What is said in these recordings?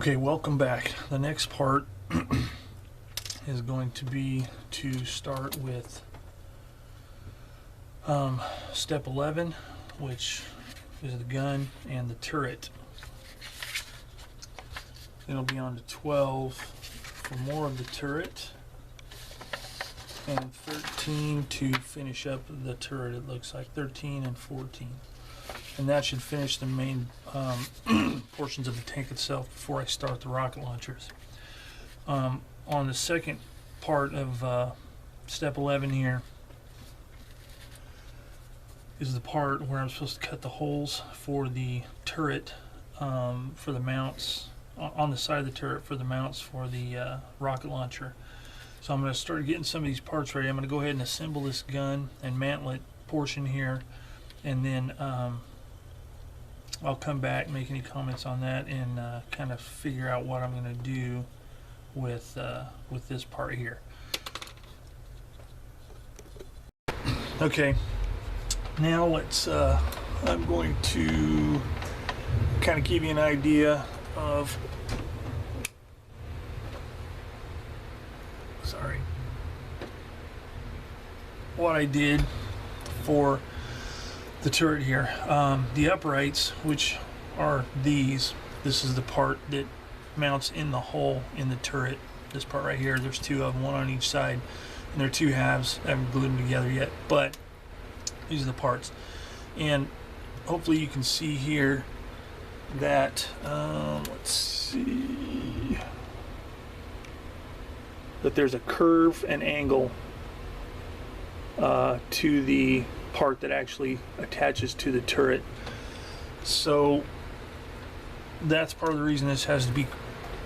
Okay, welcome back. The next part is going to be to start with step 11, which is the gun and the turret. Then it'll be on to 12 for more of the turret, and 13 to finish up the turret. It looks like 13 and 14. And that should finish the main portions of the tank itself before I start the rocket launchers. On the second part of step 11 here is the part where I'm supposed to cut the holes for the turret, for the mounts, on the side of the turret for the mounts for the rocket launcher. So I'm going to start getting some of these parts ready. I'm going to go ahead and assemble this gun and mantlet portion here, and then I'll come back, make any comments on that, and kind of figure out what I'm going to do with this part here. Okay, now let's. I'm going to kind of give you an idea of. What I did for the turret here. The uprights, which are these, this is the part that mounts in the hole in the turret. This part right here, there's two of them, one on each side, and they're two halves. I haven't glued them together yet, but these are the parts. And hopefully you can see here that, let's see, that there's a curve and angle to the part that actually attaches to the turret. So that's part of the reason this has to be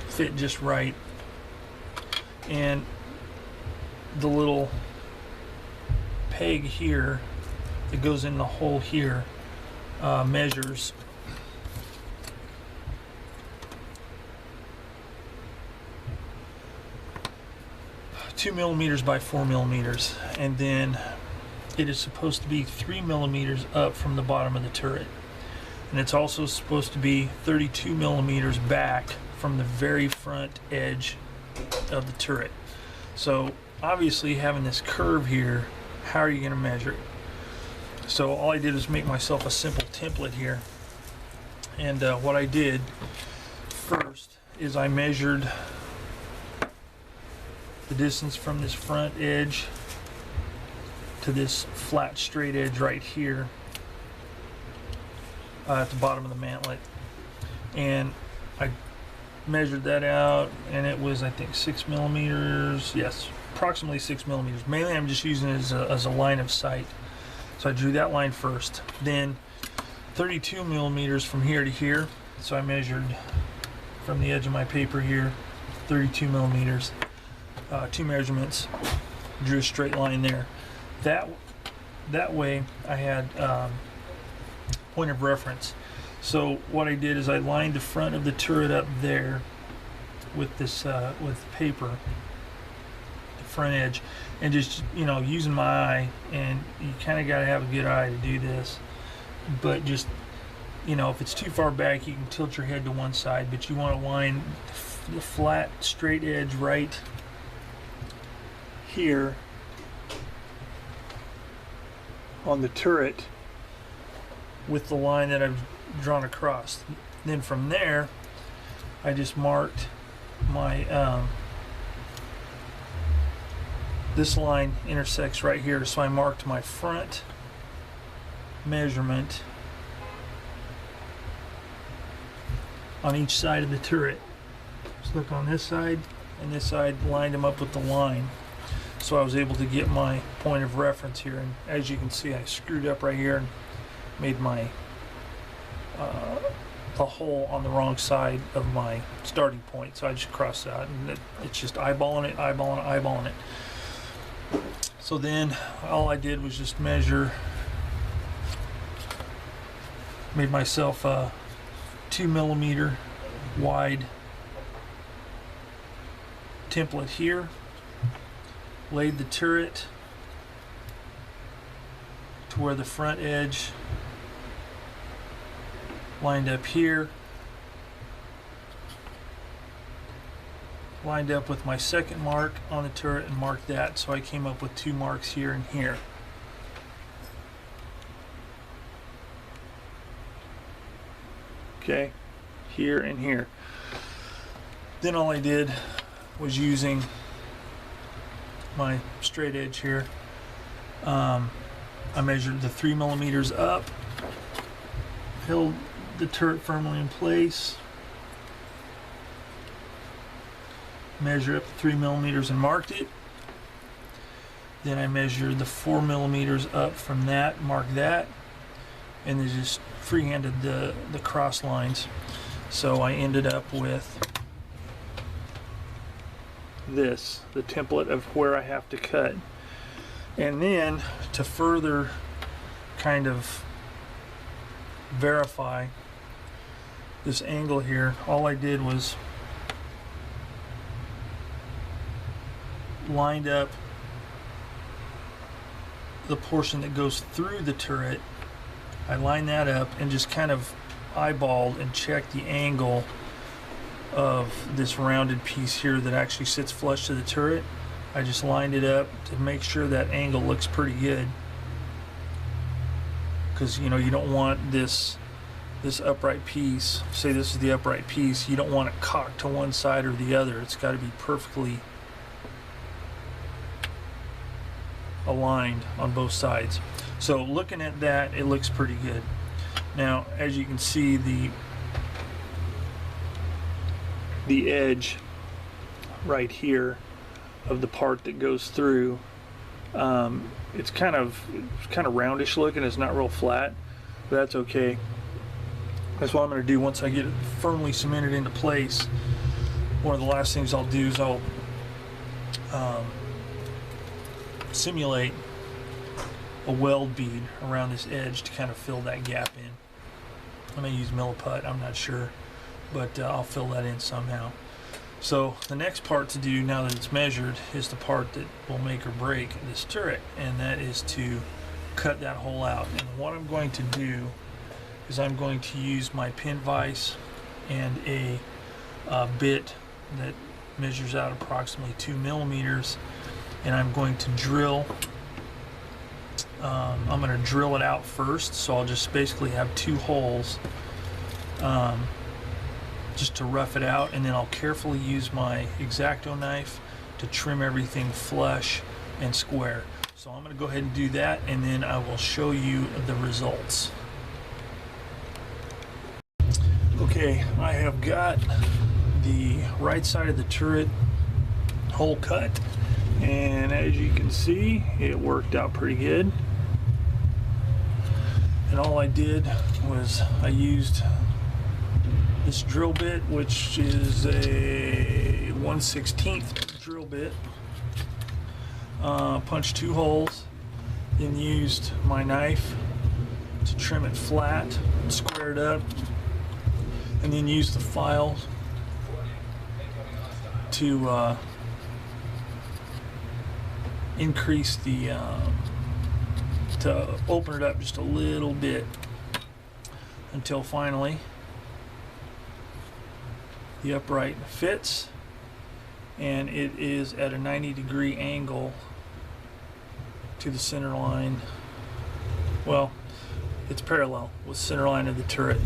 fit just right. And the little peg here that goes in the hole here measures 2 millimeters by 4 millimeters, and then it is supposed to be 3 millimeters up from the bottom of the turret, and it's also supposed to be 32 millimeters back from the very front edge of the turret. So obviously, having this curve here, how are you going to measure it? So all I did was make myself a simple template here, and what I did first is I measured the distance from this front edge to this flat straight edge right here at the bottom of the mantlet, and I measured that out, and it was, I think, 6 millimeters. Yes, approximately 6 millimeters. Mainly I'm just using it as a line of sight, so I drew that line first. Then 32 millimeters from here to here, so I measured from the edge of my paper here 32 millimeters. Two measurements, drew a straight line there. That way I had point of reference. So what I did is I lined the front of the turret up there with this with paper, the front edge, and just, you know, using my eye, and you kind of got to have a good eye to do this, but just, you know, if it's too far back you can tilt your head to one side, but you want to line the flat straight edge right here on the turret with the line that I've drawn across. Then from there I just marked my this line intersects right here, so I marked my front measurement on each side of the turret. Just look on this side and this side, lined them up with the line. So I was able to get my point of reference here, and as you can see, I screwed up right here and made my the hole on the wrong side of my starting point. So I just crossed out, and it's just eyeballing it, eyeballing it, eyeballing it. So then all I did was just measure, made myself a 2 millimeter wide template here. Laid the turret to where the front edge lined up here, lined up with my second mark on the turret and marked that, so I came up with 2 marks here and here. Okay, here and here. Then all I did was using my straight edge here. I measured the 3 millimeters up, held the turret firmly in place, measured up 3 millimeters and marked it. Then I measured the 4 millimeters up from that, marked that, and then just freehanded the cross lines. So I ended up with this, the template of where I have to cut. And then to further kind of verify this angle here, all I did was lined up the portion that goes through the turret. I lined that up and just kind of eyeballed and checked the angle of this rounded piece here that actually sits flush to the turret. I just lined it up to make sure that angle looks pretty good, because you know, you don't want this upright piece, say this is the upright piece, you don't want it cocked to one side or the other. It's got to be perfectly aligned on both sides. So looking at that, it looks pretty good. Now, as you can see, the edge right here of the part that goes through, it's kind of roundish looking. It's not real flat, but that's okay. That's what I'm going to do once I get it firmly cemented into place. One of the last things I'll do is I'll simulate a weld bead around this edge to kind of fill that gap in. I may use Milliput, I'm not sure, but I'll fill that in somehow. So the next part to do, now that it's measured, is the part that will make or break this turret, and that is to cut that hole out. And what I'm going to do is I'm going to use my pin vise and a bit that measures out approximately 2 millimeters, and I'm going to drill. I'm going to drill it out first, so I'll just basically have 2 holes just to rough it out, and then I'll carefully use my X-Acto knife to trim everything flush and square. So I'm going to go ahead and do that, and then I will show you the results. Okay, I have got the right side of the turret hole cut, and as you can see, it worked out pretty good. And all I did was I used this drill bit, which is a 1/16 drill bit, punched 2 holes, then used my knife to trim it flat, square it up, and then used the file to increase the to open it up just a little bit until finally the upright fits, and it is at a 90-degree angle to the center line. Well, it's parallel with the center line of the turret.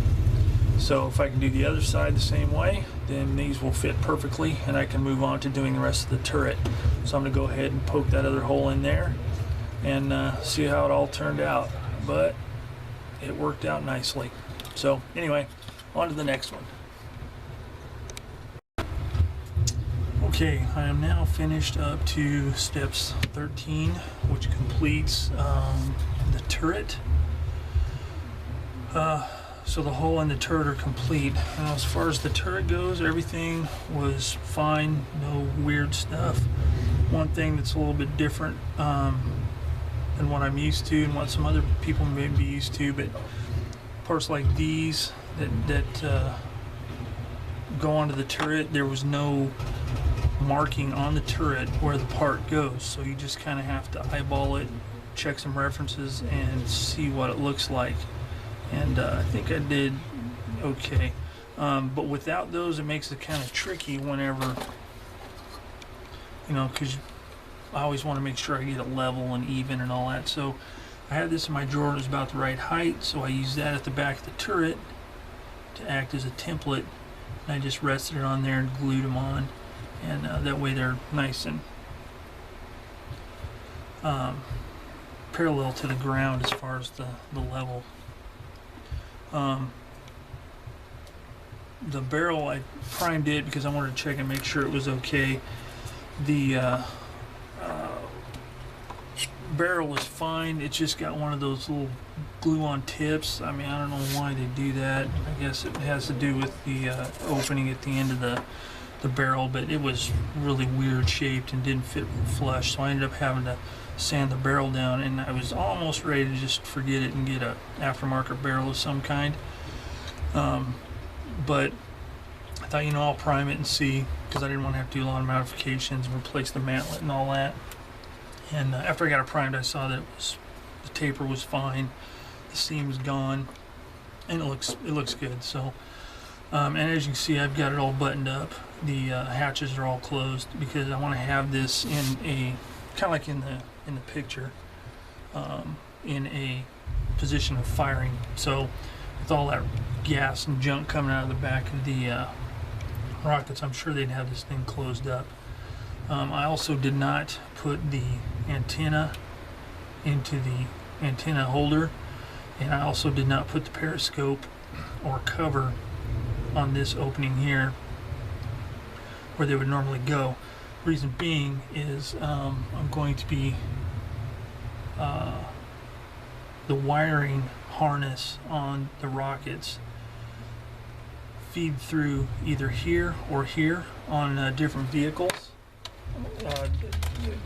So if I can do the other side the same way, then these will fit perfectly, and I can move on to doing the rest of the turret. So I'm going to go ahead and poke that other hole in there and see how it all turned out. But it worked out nicely. So anyway, on to the next one. Okay, I am now finished up to steps 13, which completes the turret. So the hole and the turret are complete. As far as the turret goes, everything was fine, no weird stuff. One thing that's a little bit different than what I'm used to and what some other people may be used to, but parts like these that go onto the turret, there was no marking on the turret where the part goes, so you just kind of have to eyeball it, check some references, and see what it looks like. And I think I did okay, but without those, it makes it kind of tricky whenever you know, because I always want to make sure I get it level and even and all that. So I had this in my drawer. It was about the right height, so I used that at the back of the turret to act as a template. And I just rested it on there and glued them on, and that way they're nice and parallel to the ground as far as the level. The barrel, I primed it because I wanted to check and make sure it was okay. The barrel was fine. It just got one of those little glue-on tips. I mean, I don't know why they do that. I guess it has to do with the opening at the end of the barrel, but it was really weird shaped and didn't fit flush, so I ended up having to sand the barrel down, and I was almost ready to just forget it and get a aftermarket barrel of some kind. But I thought, you know, I'll prime it and see, because I didn't want to have to do a lot of modifications and replace the mantlet and all that. And after I got it primed, I saw that the taper was fine, the seam was gone, and it looks good. So, and as you can see, I've got it all buttoned up. The hatches are all closed because I want to have this in a kind of like in the picture, in a position of firing. So, with all that gas and junk coming out of the back of the rockets, I'm sure they'd have this thing closed up. I also did not put the antenna into the antenna holder, and I also did not put the periscope or cover on this opening here where they would normally go. Reason being is I'm going to be the wiring harness on the rockets feed through either here or here on different vehicles. It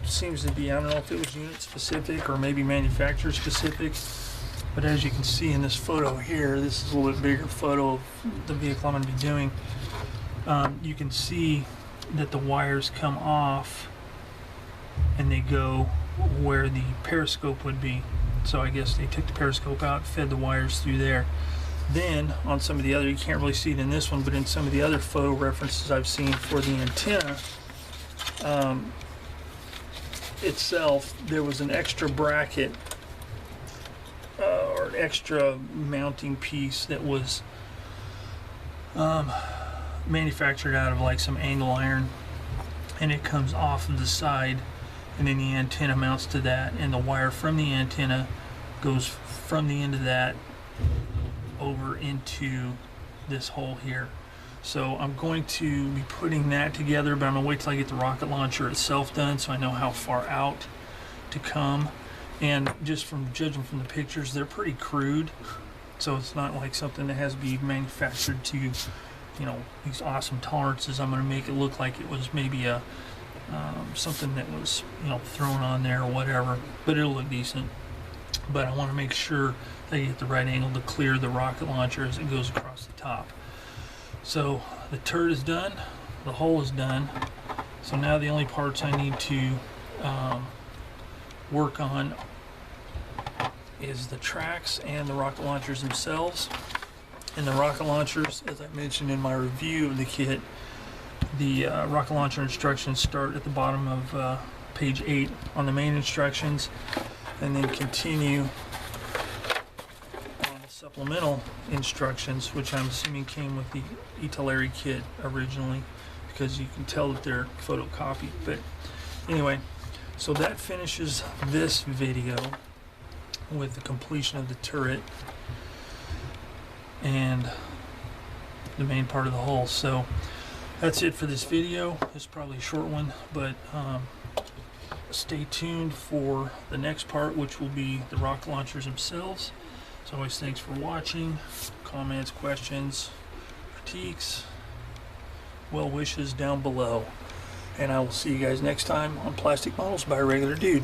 seems to be, I don't know if it was unit specific or maybe manufacturer specific, but as you can see in this photo here, this is a little bit bigger photo of the vehicle I'm going to be doing. You can see that the wires come off and they go where the periscope would be. So I guess they took the periscope out, fed the wires through there. Then on some of the other, you can't really see it in this one, but in some of the other photo references I've seen for the antenna itself, there was an extra bracket or an extra mounting piece that was manufactured out of like some angle iron, and it comes off of the side, and then the antenna mounts to that, and the wire from the antenna goes from the end of that over into this hole here. So I'm going to be putting that together, but I'm gonna wait till I get the rocket launcher itself done so I know how far out to come. And just from judging from the pictures, they're pretty crude, so it's not like something that has to be manufactured to, you know, these awesome tolerances. I'm gonna make it look like it was maybe a something that was, you know, thrown on there or whatever, but it'll look decent. But I want to make sure that you get the right angle to clear the rocket launcher as it goes across the top. So the turret is done, the hole is done, so now the only parts I need to work on is the tracks and the rocket launchers themselves. And the rocket launchers, as I mentioned in my review of the kit, the rocket launcher instructions start at the bottom of page 8 on the main instructions, and then continue on the supplemental instructions, which I'm assuming came with the Italeri kit originally, because you can tell that they're photocopied. But anyway, so that finishes this video with the completion of the turret and the main part of the hull. So that's it for this video. It's probably a short one, but stay tuned for the next part, which will be the rocket launchers themselves. As always, thanks for watching. Comments, questions, critiques, well wishes down below. And I will see you guys next time on Plastic Models by a Regular Dude.